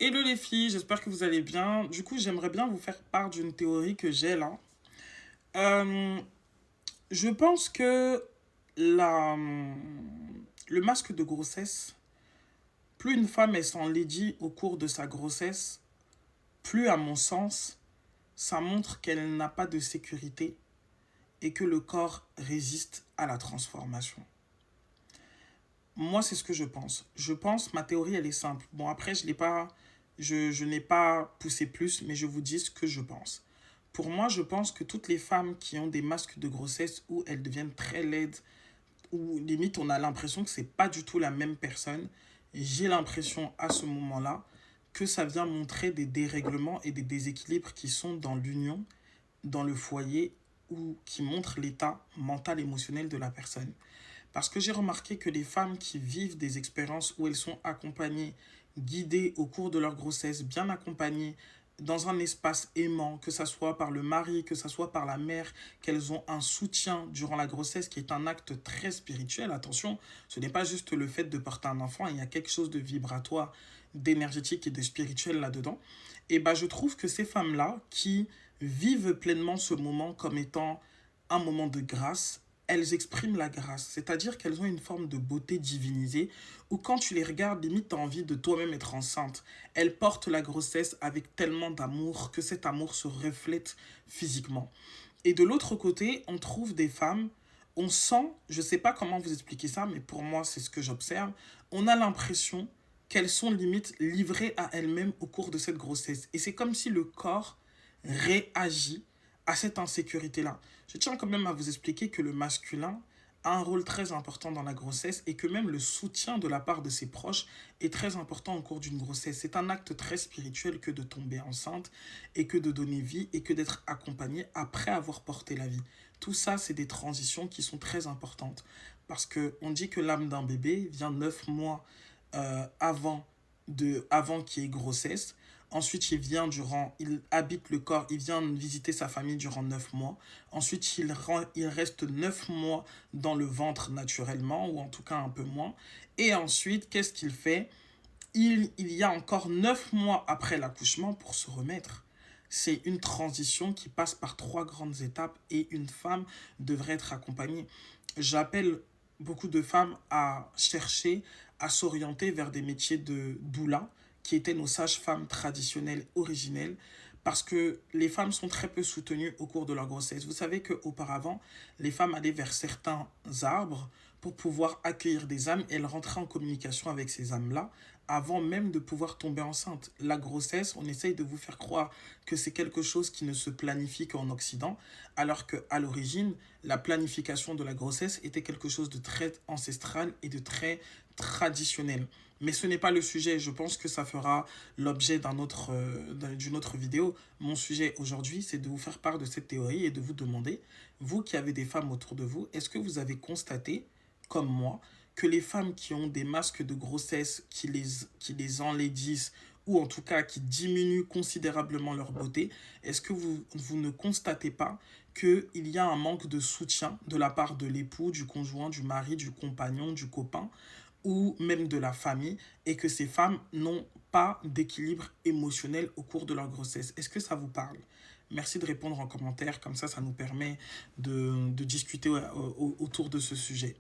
Hello les filles, j'espère que vous allez bien. Du coup, j'aimerais bien vous faire part d'une théorie que j'ai là. Euh, je pense que la, le masque de grossesse, plus une femme est s'enlaidit au cours de sa grossesse, plus à mon sens, ça montre qu'elle n'a pas de sécurité et que le corps résiste à la transformation. Moi, c'est ce que je pense. Je pense, ma théorie, elle est simple. Bon, après, je n'ai pas poussé plus, mais je vous dis ce que je pense. Pour moi, je pense que toutes les femmes qui ont des masques de grossesse où elles deviennent très laides, où limite on a l'impression que c'est pas du tout la même personne, j'ai l'impression à ce moment-là que ça vient montrer des dérèglements et des déséquilibres qui sont dans l'union, dans le foyer, ou qui montrent l'état mental émotionnel de la personne. Parce que j'ai remarqué que les femmes qui vivent des expériences où elles sont accompagnées, guidées au cours de leur grossesse, bien accompagnées, dans un espace aimant, que ce soit par le mari, que ce soit par la mère, qu'elles ont un soutien durant la grossesse qui est un acte très spirituel. Attention, ce n'est pas juste le fait de porter un enfant, il y a quelque chose de vibratoire, d'énergétique et de spirituel là-dedans. Et ben, je trouve que ces femmes-là qui vivent pleinement ce moment comme étant un moment de grâce, elles expriment la grâce, c'est-à-dire qu'elles ont une forme de beauté divinisée où quand tu les regardes, limite, tu as envie de toi-même être enceinte. Elles portent la grossesse avec tellement d'amour que cet amour se reflète physiquement. Et de l'autre côté, on trouve des femmes, on sent, je ne sais pas comment vous expliquer ça, mais pour moi, c'est ce que j'observe, on a l'impression qu'elles sont limite livrées à elles-mêmes au cours de cette grossesse. Et c'est comme si le corps réagit à cette insécurité-là. Je tiens quand même à vous expliquer que le masculin a un rôle très important dans la grossesse et que même le soutien de la part de ses proches est très important au cours d'une grossesse. C'est un acte très spirituel que de tomber enceinte et que de donner vie et que d'être accompagné après avoir porté la vie. Tout ça, c'est des transitions qui sont très importantes parce qu'on dit que l'âme d'un bébé vient 9 mois avant qu'il y ait grossesse. Ensuite, il habite le corps, il vient visiter sa famille durant 9 mois. Ensuite, il reste 9 mois dans le ventre naturellement, ou en tout cas un peu moins. Et ensuite, qu'est-ce qu'il fait? Il y a encore 9 mois après l'accouchement pour se remettre. C'est une transition qui passe par trois grandes étapes et une femme devrait être accompagnée. J'appelle beaucoup de femmes à chercher, à s'orienter vers des métiers de doula, qui étaient nos sages-femmes traditionnelles originelles, parce que les femmes sont très peu soutenues au cours de leur grossesse. Vous savez qu'auparavant, les femmes allaient vers certains arbres pour pouvoir accueillir des âmes et elles rentraient en communication avec ces âmes-là avant même de pouvoir tomber enceinte. La grossesse, on essaye de vous faire croire que c'est quelque chose qui ne se planifie qu'en Occident, alors qu'à l'origine, la planification de la grossesse était quelque chose de très ancestral et de très traditionnel. Mais ce n'est pas le sujet, je pense que ça fera l'objet d'une autre vidéo. Mon sujet aujourd'hui, c'est de vous faire part de cette théorie et de vous demander, vous qui avez des femmes autour de vous, est-ce que vous avez constaté, comme moi, que les femmes qui ont des masques de grossesse qui les enlaidissent ou en tout cas qui diminuent considérablement leur beauté, est-ce que vous ne constatez pas qu'il y a un manque de soutien de la part de l'époux, du conjoint, du mari, du compagnon, du copain ou même de la famille et que ces femmes n'ont pas d'équilibre émotionnel au cours de leur grossesse? Est-ce que ça vous parle? Merci de répondre en commentaire, comme ça nous permet de discuter autour de ce sujet.